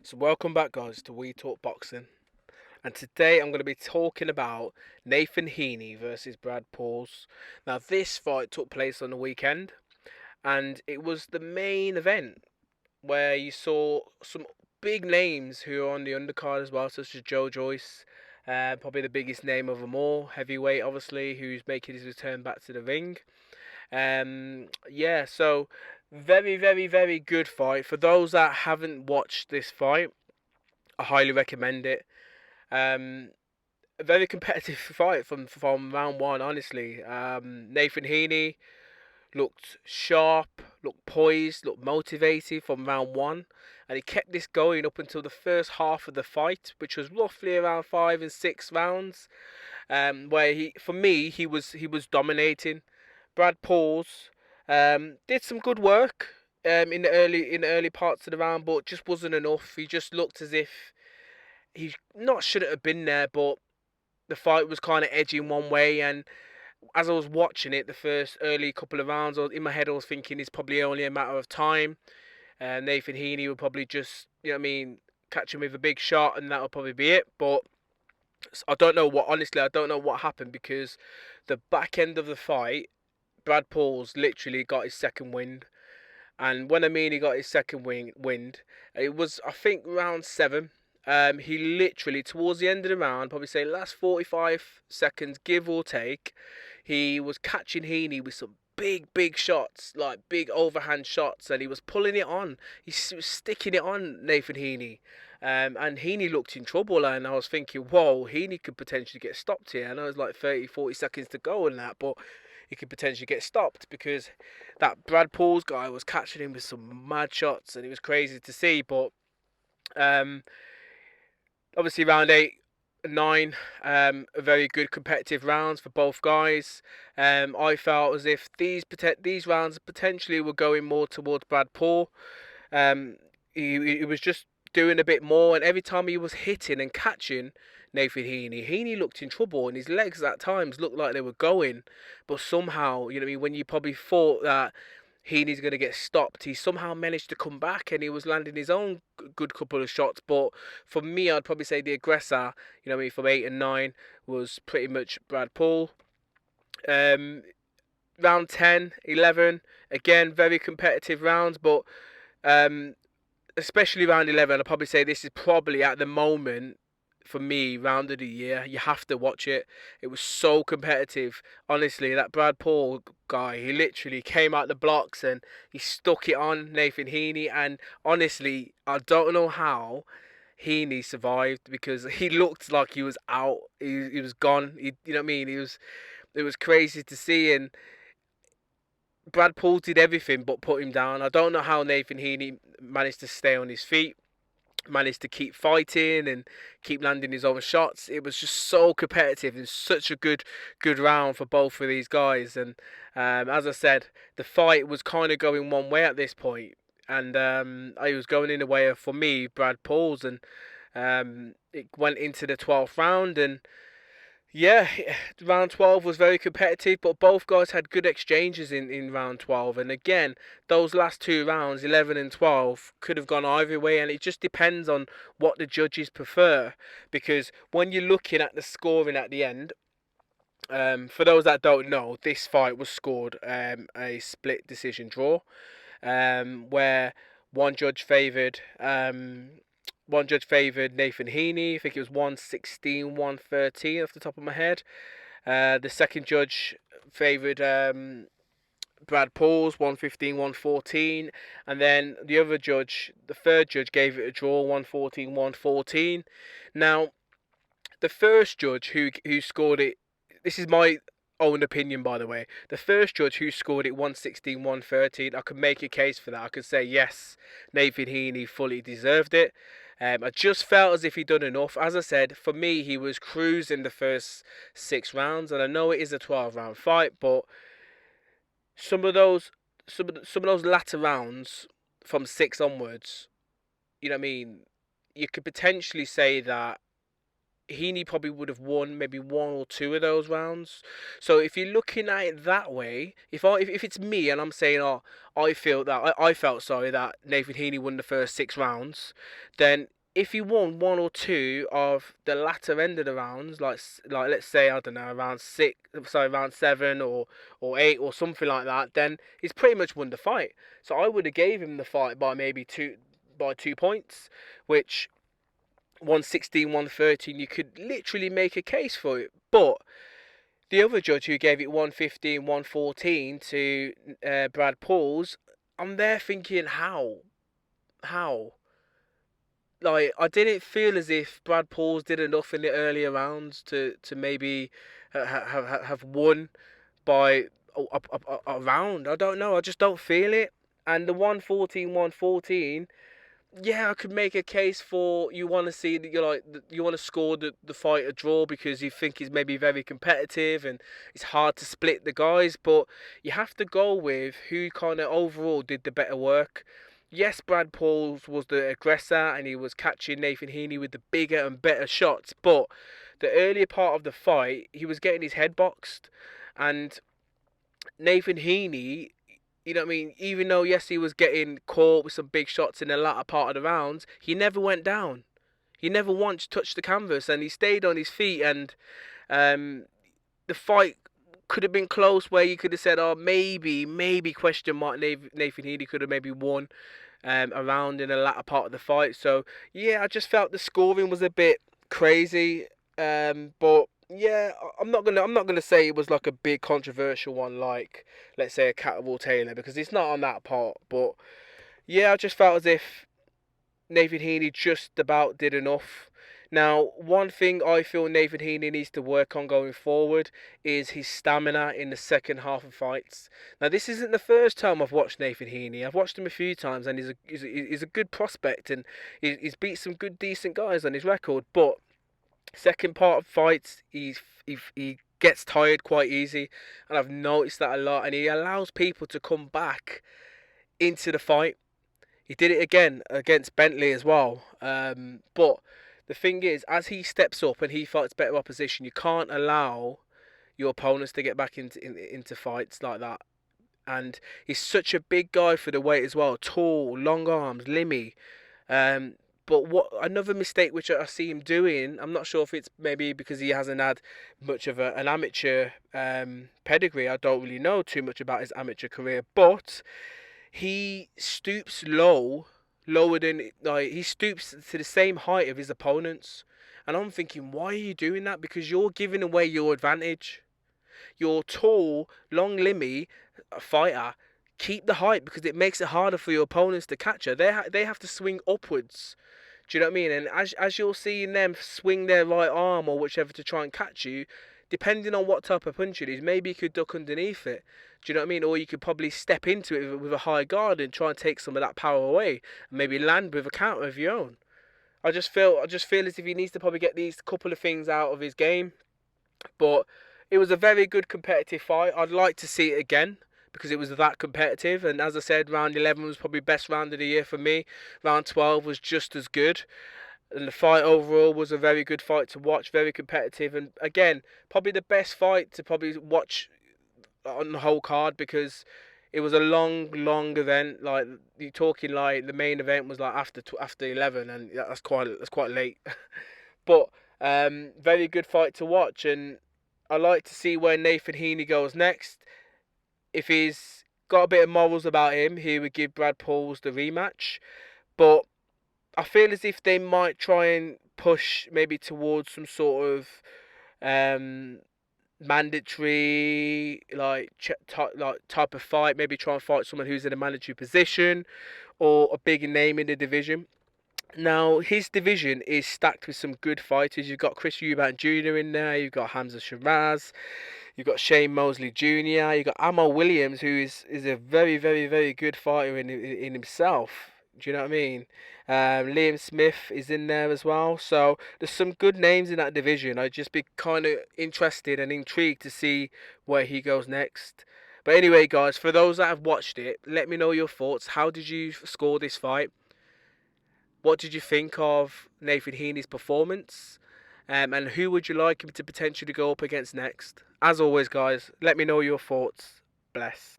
So welcome back guys to We Talk Boxing, and today I'm going to be talking about Nathan Heaney versus Brad Pauls. Now this fight took place on the weekend and it was the main event where you saw some big names who are on the undercard as well, such as Joe Joyce, probably the biggest name of them all, heavyweight obviously, who's making his return back to the ring. So very good fight. For those that haven't watched this fight, I highly recommend it. Um, a very competitive fight from round one. Honestly, Nathan Heaney looked sharp, looked poised, looked motivated from round one, and he kept this going up until the first half of the fight, which was roughly around 5 and 6 rounds. Where for me, he was dominating. Brad Pauls did some good work in the early parts of the round, but just wasn't enough. He just looked as if he not shouldn't have been there, but the fight was kind of edging one way. And as I was watching it, the first early couple of rounds, in my head I was thinking it's probably only a matter of time. Nathan Heaney would probably just, catch him with a big shot, and that'll probably be it. But I don't know what. Honestly, I don't know what happened because the back end of the fight, Brad Pauls literally got his second wind. And when I mean he got his second wind, it was, I think, round seven. He literally, towards the end of the round, probably say last 45 seconds, give or take, he was catching Heaney with some big shots, like big overhand shots, and he was pulling it on. He was sticking it on Nathan Heaney. And Heaney looked in trouble, and I was thinking, whoa, Heaney could potentially get stopped here. I know it's like 30, 40 seconds to go and that, but he could potentially get stopped because that Brad Pauls guy was catching him with some mad shots, and it was crazy to see. But um, obviously, round 8 and 9, a very good competitive rounds for both guys. I felt as if these rounds potentially were going more towards Brad Paul. He was just doing a bit more, and every time he was hitting and catching Nathan Heaney looked in trouble, and his legs at times looked like they were going, but somehow, when you probably thought that Heaney's going to get stopped, he somehow managed to come back, and he was landing his own good couple of shots. But for me, I'd probably say the aggressor, from 8 and 9 was pretty much Brad Paul. Um, Round 10, 11, again, very competitive rounds, but um, especially round 11, I'd probably say this is probably at the moment for me round of the year. You have to watch it. It was so competitive. Honestly, that Brad Paul guy, he literally came out the blocks and he stuck it on Nathan Heaney. And honestly, I don't know how Heaney survived because he looked like he was out. He was gone. You know what I mean? It was crazy to see. And Brad Paul did everything but put him down. I don't know how Nathan Heaney managed to stay on his feet, managed to keep fighting and keep landing his own shots. It was just so competitive and such a good round for both of these guys. And as I said, the fight was kind of going one way at this point, and I was going in the way of, for me, Brad Paul's, and it went into the 12th round. And yeah, round 12 was very competitive, but both guys had good exchanges in round 12. And again, those last two rounds, 11 and 12, could have gone either way, and it just depends on what the judges prefer. Because when you're looking at the scoring at the end, for those that don't know, this fight was scored a split decision draw, where one judge favoured Nathan Heaney. I think it was 116, 113 off the top of my head. The second judge favoured Brad Pauls, 115, 114. And then the other judge, the third judge, gave it a draw, 114, 114. Now, the first judge who scored it, this is my own opinion, by the way. The first judge who scored it 116, 113, I could make a case for that. I could say, yes, Nathan Heaney fully deserved it. I just felt as if he'd done enough. As I said, for me, he was cruising the first 6 rounds, and I know it is a 12-round fight, but some of those, some of those latter rounds from 6 onwards, you know what I mean. You could potentially say that Heaney probably would have won maybe one or two of those rounds. So if you're looking at it that way, if it's me and I'm saying, oh, I felt sorry that Nathan Heaney won the first 6 rounds, then if he won one or two of the latter end of the rounds, like let's say, I don't know, round 7 or 8 or something like that, then he's pretty much won the fight. So I would have gave him the fight by maybe 2 points, which 116, 113, you could literally make a case for it. But the other judge who gave it 115, 114 to Brad Pauls, I'm there thinking, how? How? Like, I didn't feel as if Brad Pauls did enough in the earlier rounds to maybe have won by a round. I don't know. I just don't feel it. And the 114, 114, yeah, I could make a case for you want to see that you want to score the fight a draw because you think he's maybe very competitive and it's hard to split the guys, but you have to go with who kind of overall did the better work. Yes, Brad Pauls was the aggressor and he was catching Nathan Heaney with the bigger and better shots, but the earlier part of the fight he was getting his head boxed, and Nathan Heaney, you know what I mean? Even though, yes, he was getting caught with some big shots in the latter part of the rounds, he never went down. He never once touched the canvas and he stayed on his feet. And the fight could have been close where you could have said, oh, maybe question mark, Nathan Heaney could have maybe won a round in the latter part of the fight. So, yeah, I just felt the scoring was a bit crazy. But yeah, I'm not gonna say it was like a big controversial one like, let's say, a Catterwall Taylor, because it's not on that part. But yeah, I just felt as if Nathan Heaney just about did enough. Now, one thing I feel Nathan Heaney needs to work on going forward is his stamina in the second half of fights. Now, this isn't the first time I've watched Nathan Heaney. I've watched him a few times, and he's a good prospect, and he's beat some good, decent guys on his record. But second part of fights, he gets tired quite easy, and I've noticed that a lot. And he allows people to come back into the fight. He did it again against Bentley as well. But the thing is, as he steps up and he fights better opposition, you can't allow your opponents to get back into fights like that. And he's such a big guy for the weight as well. Tall, long arms, limmy. But what another mistake which I see him doing, I'm not sure if it's maybe because he hasn't had much of an amateur pedigree. I don't really know too much about his amateur career, but he stoops lower than, like, he stoops to the same height of his opponents. And I'm thinking, why are you doing that? Because you're giving away your advantage. You're tall, long limmy fighter. Keep the height because it makes it harder for your opponents to catch her. They have to swing upwards. Do you know what I mean? And as you're seeing them swing their right arm or whichever to try and catch you, depending on what type of punch it is, maybe you could duck underneath it. Do you know what I mean? Or you could probably step into it with a high guard and try and take some of that power away, and maybe land with a counter of your own. I just feel as if he needs to probably get these couple of things out of his game. But it was a very good competitive fight. I'd like to see it again because it was that competitive. And as I said, round 11 was probably best round of the year for me. Round 12 was just as good. And the fight overall was a very good fight to watch, very competitive. And again, probably the best fight to probably watch on the whole card because it was a long event. Like, you're talking like the main event was like after 11, and that's quite late. But very good fight to watch, and I like to see where Nathan Heaney goes next. If he's got a bit of morals about him, he would give Brad Pauls the rematch. But I feel as if they might try and push maybe towards some sort of mandatory type of fight. Maybe try and fight someone who's in a mandatory position or a big name in the division. Now, his division is stacked with some good fighters. You've got Chris Eubank Jr. in there. You've got Hamza Shiraz. You've got Shane Mosley Jr. You've got Amo Williams, who is a very, very, very good fighter in himself. Do you know what I mean? Liam Smith is in there as well. So there's some good names in that division. I'd just be kind of interested and intrigued to see where he goes next. But anyway, guys, for those that have watched it, let me know your thoughts. How did you score this fight? What did you think of Nathan Heaney's performance? And who would you like him to potentially go up against next? As always, guys, let me know your thoughts. Bless.